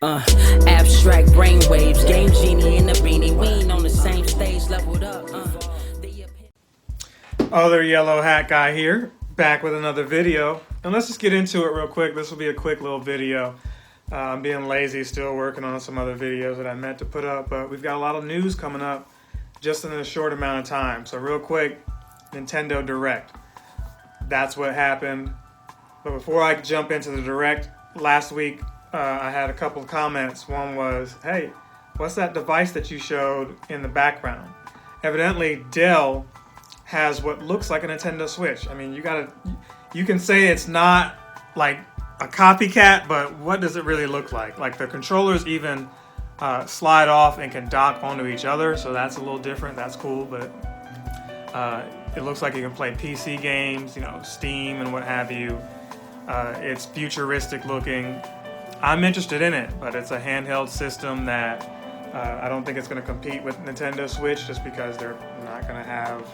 Abstract brainwaves, game genie in the beanie. We ain't on the same stage, leveled up. Other yellow hat guy here, back with another video. And let's just get into it real quick. This will be a quick little video. I'm being lazy, still working on some other videos that I meant to put up, but we've got a lot of news coming up just in a short amount of time. So real quick, Nintendo Direct. That's what happened. But before I jump into the Direct, last week I had a couple of comments. One was, hey, what's that device that you showed in the background? Evidently, Dell has what looks like a Nintendo Switch. I mean, you can say it's not like a copycat, but what does it really look like? Like the controllers even slide off and can dock onto each other, so that's a little different. That's cool, but it looks like you can play PC games, you know, Steam and what have you. It's futuristic looking. I'm interested in it, but it's a handheld system that I don't think it's going to compete with Nintendo Switch just because they're not going to have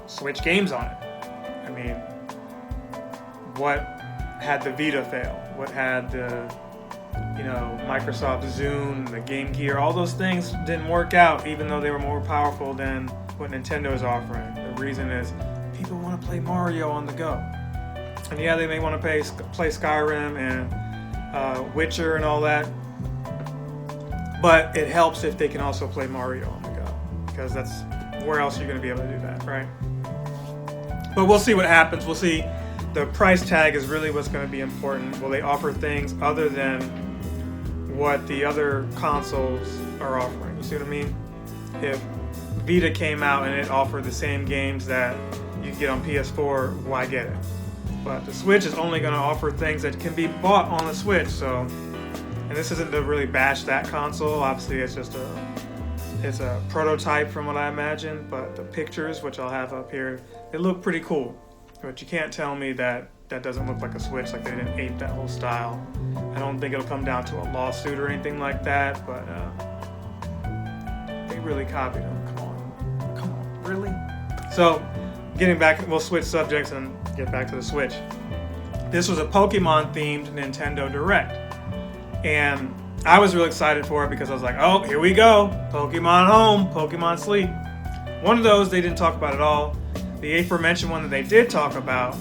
Switch games on it. I mean, what had the Vita fail? What had the, Microsoft Zune, the Game Gear, all those things didn't work out even though they were more powerful than what Nintendo is offering. The reason is people want to play Mario on the go. And yeah, they may want to play Skyrim and Witcher and all that, but it helps if they can also play Mario on the go, because that's where else you're going to be able to do that, right? But we'll see what happens. We'll see. The price tag is really what's going to be important. Will they offer things other than what the other consoles are offering? You see what I mean? If Vita came out and it offered the same games that you get on PS4, why get it? But the Switch is only going to offer things that can be bought on the Switch. So, and this isn't to really bash that console. Obviously, it's just a prototype from what I imagine. But the pictures, which I'll have up here, they look pretty cool. But you can't tell me that doesn't look like a Switch, like they didn't ape that whole style. I don't think it'll come down to a lawsuit or anything like that, but they really copied them. Come on, really? So, getting back, we'll switch subjects and get back to the Switch. This was a Pokemon-themed Nintendo Direct, and I was really excited for it because I was like, oh, here we go, Pokemon home, Pokemon sleep. One of those they didn't talk about at all. The aforementioned one that they did talk about,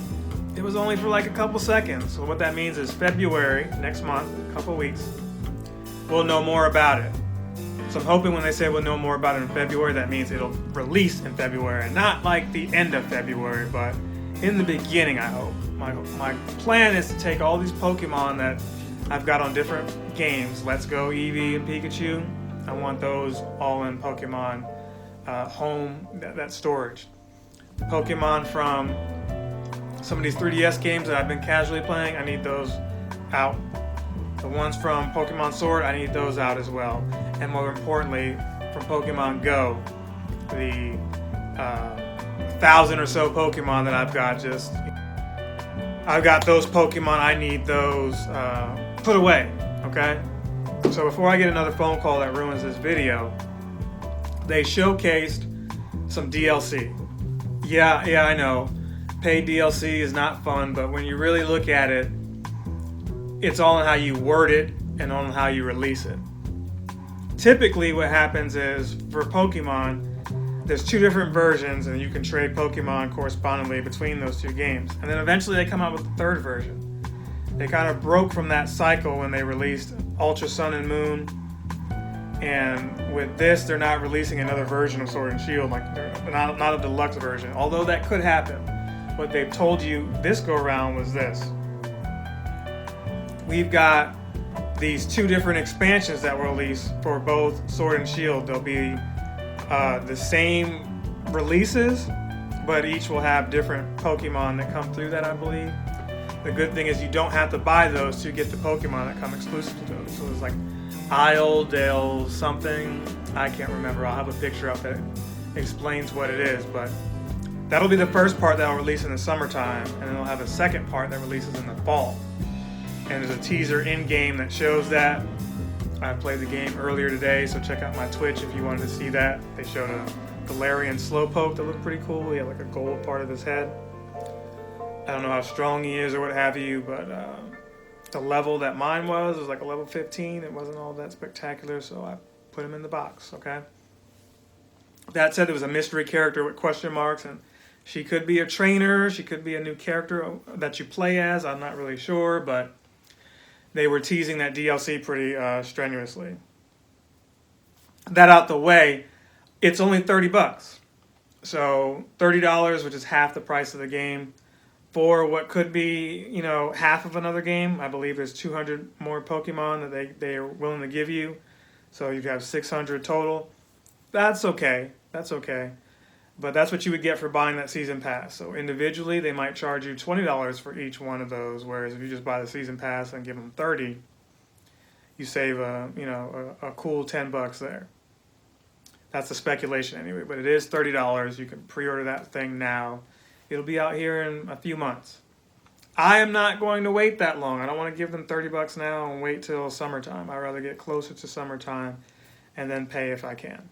it was only for like a couple seconds. So what that means is February, next month, a couple weeks, we'll know more about it. So I'm hoping when they say we'll know more about it in February, that means it'll release in February. And not like the end of February, but in the beginning, I hope. My plan is to take all these Pokemon that I've got on different games, Let's Go, Eevee, and Pikachu. I want those all in Pokemon home, that storage. Pokemon from some of these 3DS games that I've been casually playing, I need those out. The ones from Pokemon Sword, I need those out as well. And more importantly, from Pokemon Go, the 1,000 or so Pokemon that I've got those Pokemon, I need those put away, okay? So before I get another phone call that ruins this video, they showcased some DLC. Yeah, I know. Paid DLC is not fun, but when you really look at it, it's all on how you word it and on how you release it. Typically what happens is, for Pokemon, there's two different versions and you can trade Pokemon correspondingly between those two games. And then eventually they come out with the third version. They kind of broke from that cycle when they released Ultra Sun and Moon. And with this, they're not releasing another version of Sword and Shield, like they're not a deluxe version, although that could happen. What they've told you this go around was this. We've got these two different expansions that will release for both Sword and Shield. They'll be the same releases, but each will have different Pokemon that come through that, I believe. The good thing is you don't have to buy those to get the Pokemon that come exclusive to those. So it's like Dell something, I can't remember. I'll have a picture up that explains what it is, but that'll be the first part that will release in the summertime, and then they'll have a second part that releases in the fall. And there's a teaser in-game that shows that. I played the game earlier today, so check out my Twitch if you wanted to see that. They showed a Galarian Slowpoke that looked pretty cool. He had like a gold part of his head. I don't know how strong he is or what have you, but the level that mine was like a level 15. It wasn't all that spectacular, so I put him in the box, okay? That said, there was a mystery character with question marks, and she could be a trainer, she could be a new character that you play as, I'm not really sure, but they were teasing that DLC pretty strenuously. That out the way, it's only $30. So $30, which is half the price of the game, for what could be, you know, half of another game. I believe there's 200 more Pokemon that they are willing to give you. So you have 600 total. That's okay. That's okay. But that's what you would get for buying that season pass. So individually, they might charge you $20 for each one of those. Whereas if you just buy the season pass and give them $30, you save a cool $10 there. That's the speculation anyway. But it is $30. You can pre-order that thing now. It'll be out here in a few months. I am not going to wait that long. I don't want to give them $30 now and wait till summertime. I'd rather get closer to summertime and then pay if I can.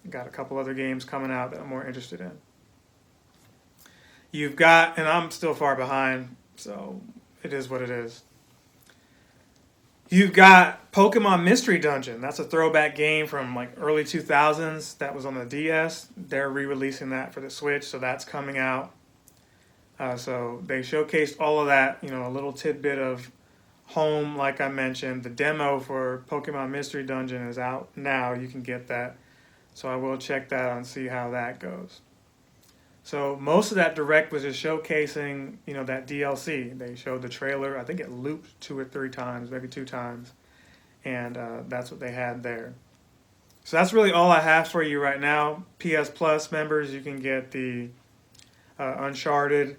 Got a couple other games coming out that I'm more interested in. You've got, and I'm still far behind, so it is what it is. You've got Pokemon Mystery Dungeon. That's a throwback game from like early 2000s that was on the DS. They're re-releasing that for the Switch, so that's coming out. So they showcased all of that, you know, a little tidbit of home, like I mentioned. The demo for Pokemon Mystery Dungeon is out now. You can get that. So I will check that out and see how that goes. So most of that direct was just showcasing, you know, that DLC. They showed the trailer. I think it looped 2 or 3 times, maybe 2 times. And that's what they had there. So that's really all I have for you right now. PS Plus members, you can get the Uncharted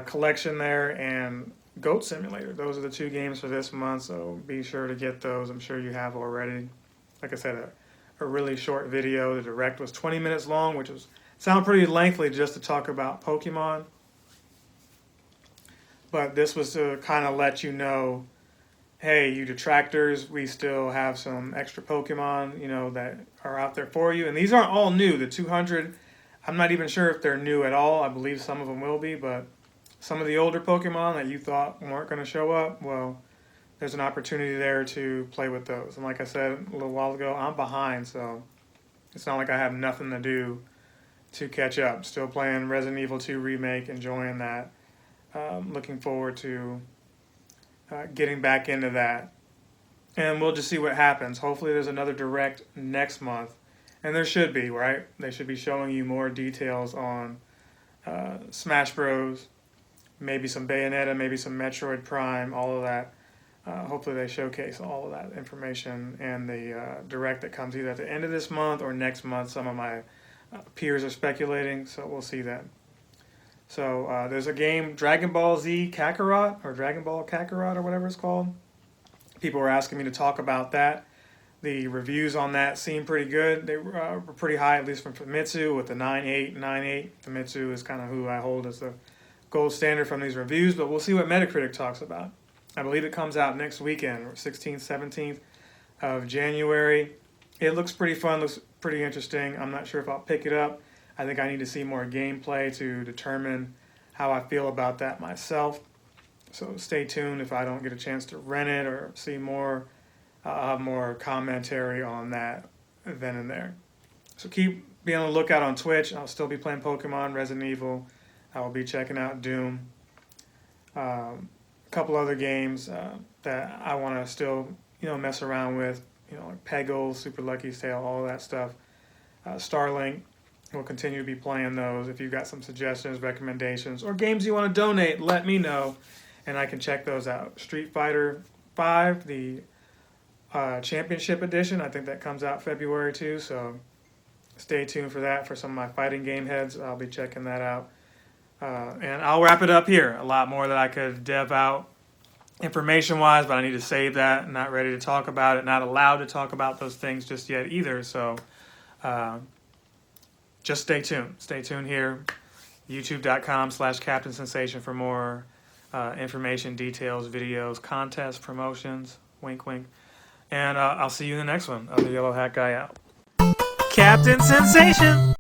collection there and Goat Simulator. Those are the 2 games for this month, so be sure to get those. I'm sure you have already. Like I said, a really short video. The direct was 20 minutes long, which was sound pretty lengthy just to talk about Pokemon. But this was to kind of let you know, hey, you detractors, we still have some extra Pokemon, you know, that are out there for you. And these aren't all new. The 200, I'm not even sure if they're new at all. I believe some of them will be, but some of the older Pokemon that you thought weren't going to show up, well, there's an opportunity there to play with those. And like I said a little while ago, I'm behind, so it's not like I have nothing to do to catch up. Still playing Resident Evil 2 Remake, enjoying that. Looking forward to getting back into that. And we'll just see what happens. Hopefully there's another direct next month. And there should be, right? They should be showing you more details on Smash Bros. Maybe some Bayonetta, maybe some Metroid Prime, all of that. Hopefully they showcase all of that information and the direct that comes either at the end of this month or next month. Some of my peers are speculating, so we'll see that. So there's a game, Dragon Ball Z Kakarot, or Dragon Ball Kakarot, or whatever it's called. People were asking me to talk about that. The reviews on that seem pretty good. They were pretty high, at least from Famitsu, with the 9.8, 9.8. Famitsu is kind of who I hold as the gold standard from these reviews, but we'll see what Metacritic talks about. I believe it comes out next weekend, 16th, 17th of January. It looks pretty fun, looks pretty interesting. I'm not sure if I'll pick it up. I think I need to see more gameplay to determine how I feel about that myself. So stay tuned if I don't get a chance to rent it or see more. I'll have more commentary on that then and there. So keep being on the lookout on Twitch. I'll still be playing Pokemon, Resident Evil. I will be checking out Doom. A couple other games that I want to still, you know, mess around with. You know, like Peggle, Super Lucky's Tale, all of that stuff. Starlink. We'll continue to be playing those. If you've got some suggestions, recommendations, or games you want to donate, let me know, and I can check those out. Street Fighter V, the Championship Edition, I think that comes out February too, so stay tuned for that. For some of my fighting game heads, I'll be checking that out. And I'll wrap it up here. A lot more that I could dev out information-wise, but I need to save that. Not ready to talk about it. Not allowed to talk about those things just yet either, so just stay tuned. Stay tuned here. YouTube.com/Captain Sensation for more information, details, videos, contests, promotions. Wink, wink. And I'll see you in the next one of the Yellow Hat Guy out. Captain Sensation!